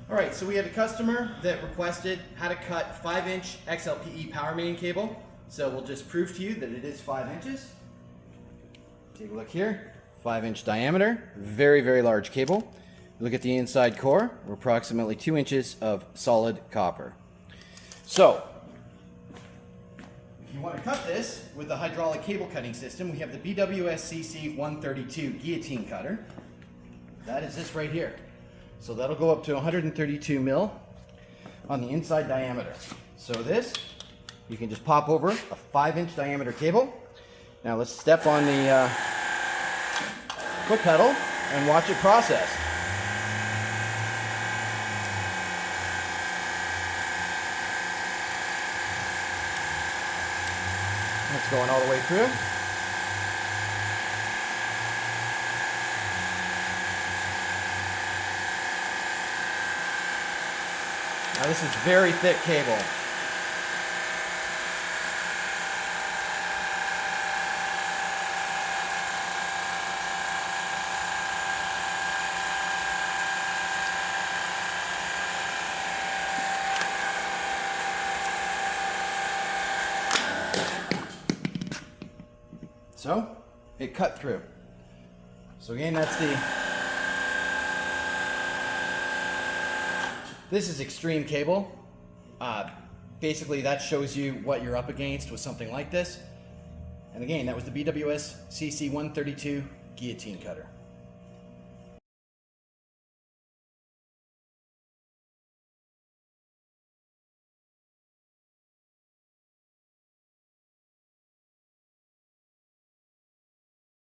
All right, so we had a customer that requested how to cut 5-inch XLPE power main cable. So we'll just prove to you that it is 5 inches. Take a look here, 5-inch diameter, very, very large cable. Look at the inside core, we're approximately 2 inches of solid copper. So, if you want to cut this with a hydraulic cable cutting system, we have the BWS CC132 guillotine cutter. That is this right here. So that'll go up to 132 mil on the inside diameter. So this, you can just pop over a 5-inch diameter cable. Now let's step on the foot pedal and watch it process. It's going all the way through. Now this is very thick cable. So it cut through. So again, this is extreme cable. Basically that shows you what you're up against with something like this. And again, that was the BWS CC132 guillotine cutter.